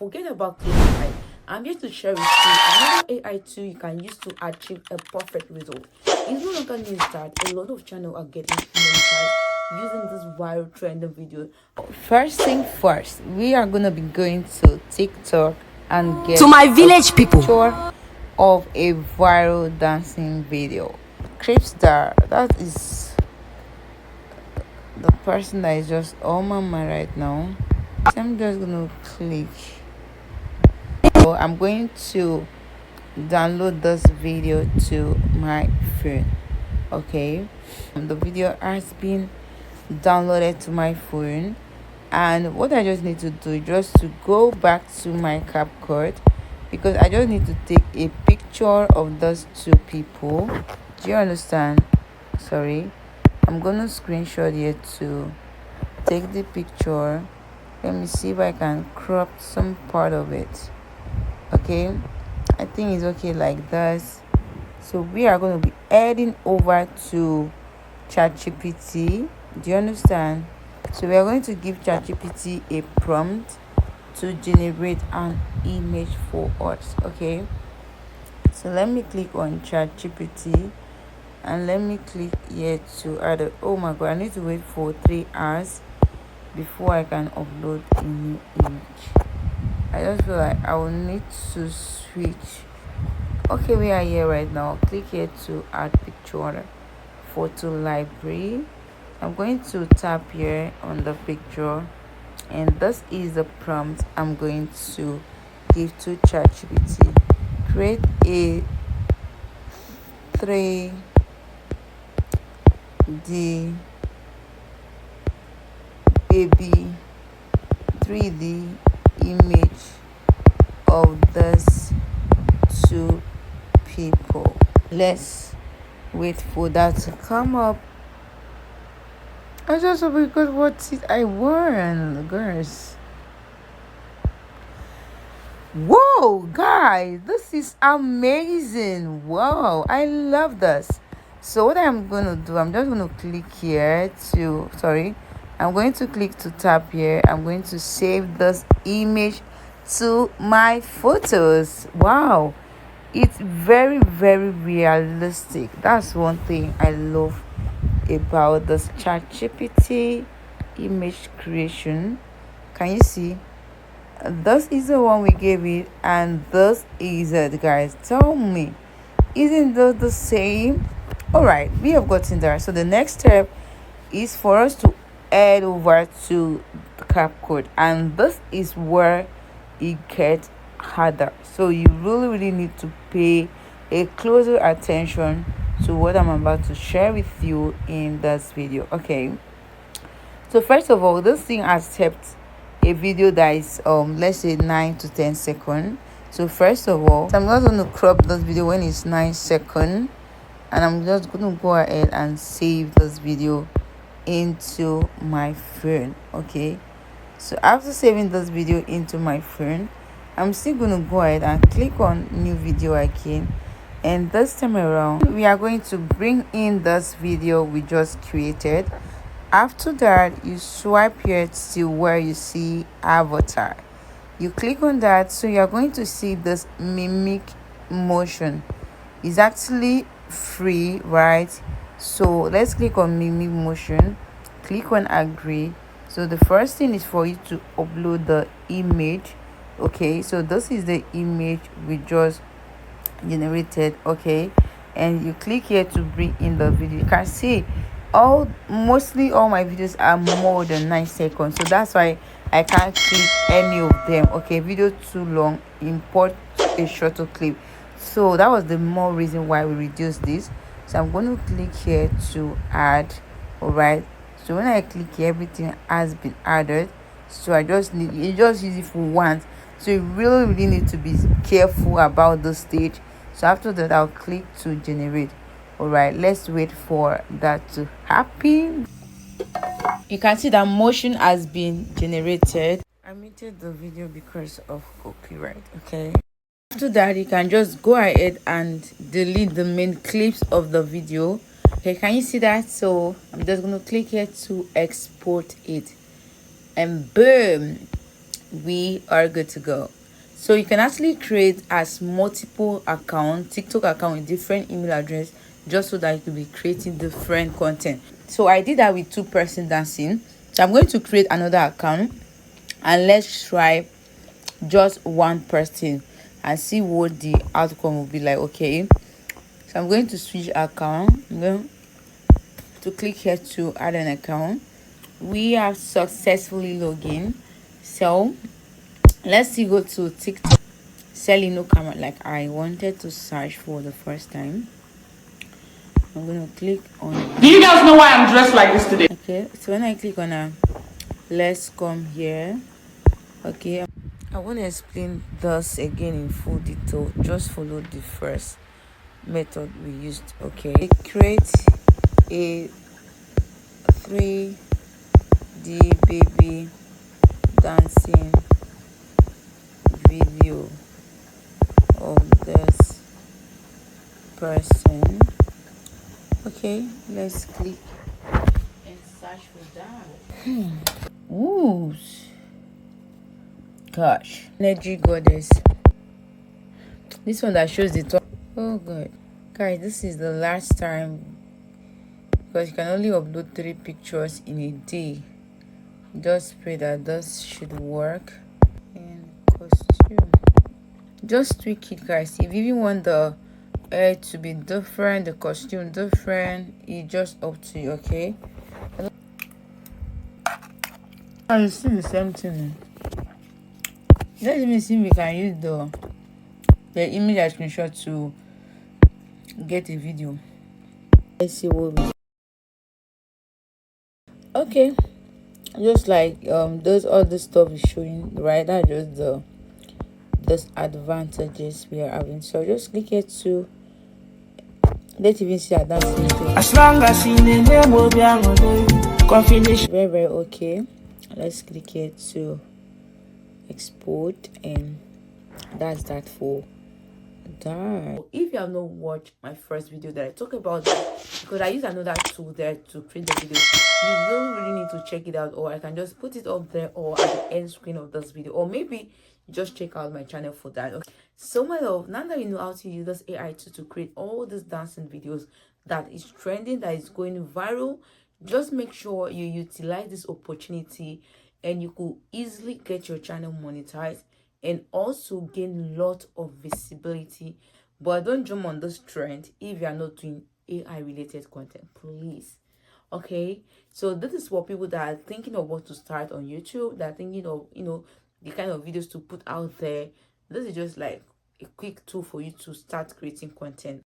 forget about AI. I'm here to share with you another AI tool you can use to achieve a perfect result. It's no longer news that a lot of channels are getting monetized using this viral trending video. First thing first, we are gonna be going to TikTok and get to my village people picture of a viral dancing video. Cripstar, that is the person that is just on my mind right now. So I'm just gonna click. So I'm going to download this video to my phone. Okay, the video has been downloaded to my phone, and what I just need to do is just to go back to my CapCut, because I just need to take a picture of those two people. Do you understand? Sorry, I'm gonna screenshot here to take the picture. Let me see if I can crop some part of it. Okay, I think it's okay like this. So we are going to be heading over to ChatGPT. Do you understand? So we are going to give ChatGPT a prompt to generate an image for us. Okay, so let me click on ChatGPT and let me click here to add a, oh my god, I need to wait for 3 hours before I can upload a new image. I just feel like I will need to switch. Okay, we are here right now. Click here to add picture, photo library. I'm going to tap here on the picture, and this is the prompt I'm going to give to ChatGPT. Create a 3D baby 3D image of this two people. Let's wait for that to come up. I just because what it I want, girls. Whoa, guys, this is amazing. Wow, I love this. So what I'm gonna do, I'm just gonna click here to I'm going to click to tap here. I'm going to save this image to my photos. Wow, it's very realistic. That's one thing I love about this ChatGPT image creation. Can you see? This is the one we gave it, and this is it, guys. Tell me, isn't this the same? All right, we have gotten there. So the next step is for us to head over to CapCut, and this is where it gets harder. So you really need to pay a closer attention to what I'm about to share with you in this video. Okay, so first of all, this thing accepts a video that is let's say 9 to 10 seconds. So first of all, I'm not going to crop this video when it's 9 seconds, and I'm just going to go ahead and save this video into my phone. Okay, so after saving this video into my phone, I'm still going to go ahead and click on new video again, and this time around we are going to bring in this video we just created. After that, you swipe here to where you see avatar. You click on that, so you're going to see this mimic motion. It's actually free, right? So let's click on mimic motion, click on agree. So the first thing is for you to upload the image. Okay, so this is the image we just generated. Okay, and you click here to bring in the video. You can see mostly all my videos are more than 9 seconds, so that's why I can't click any of them. Okay, video too long, import a shorter clip. So that was the more reason why we reduced this. So I'm going to click here to add. All right, so when I click here, everything has been added. So I just need you just use it for once, so you really need to be careful about the stage. So after that, I'll click to generate. All right, let's wait for that to happen. You can see that motion has been generated. I muted the video because of copyright. Okay, after that, you can just go ahead and delete the main clips of the video. Okay, can you see that? So I'm just going to click here to export it, and boom, we are good to go. So you can actually create as multiple account, TikTok account with different email address, just so that you could be creating different content. So I did that with 2 person dancing. So I'm going to create another account, and let's try just 1 person and see what the outcome will be like. Okay, so I'm going to switch account. I'm going to click here to add an account. We have successfully logged in. So let's see, go to TikTok, selling no camera, like I wanted to search for the first time. I'm gonna click on. Do you guys know why I'm dressed like this today? Okay, so when I click on let's come here. Okay, I want to explain this again in full detail. Just follow the first method we used. Okay, create a 3D baby dancing video of this person. Okay, let's click and search for that. Ooh, gosh, energy goddess. This one that shows the top. Oh god, guys, this is the last time, because you can only upload 3 pictures in a day. Just pray that this should work. And costume, just tweak it, guys. If you even want the hair to be different, the costume different, it's just up to you. Okay, and it's still the same thing. Let's even see if we can use the image I screenshot to get a video. Let's see what we. Okay, just like those other stuff is showing, right? That's just the disadvantages we are having. So just click here to, let's even see that dancing thing. As long as in the name will be very very okay. Let's click here to export, and that's that for that. If you have not watched my first video that I talk about that, because I use another tool there to create the video, you really need to check it out, or I can just put it up there or at the end screen of this video, or maybe just check out my channel for that. Okay, so my love, now that you know how to use this AI tool to create all these dancing videos that is trending, that is going viral, just make sure you utilize this opportunity, and you could easily get your channel monetized and also gain a lot of visibility. But don't jump on this trend if you are not doing AI related content, please. Okay, so this is for people that are thinking of what to start on YouTube, that are thinking of, the kind of videos to put out there. This is just like a quick tool for you to start creating content.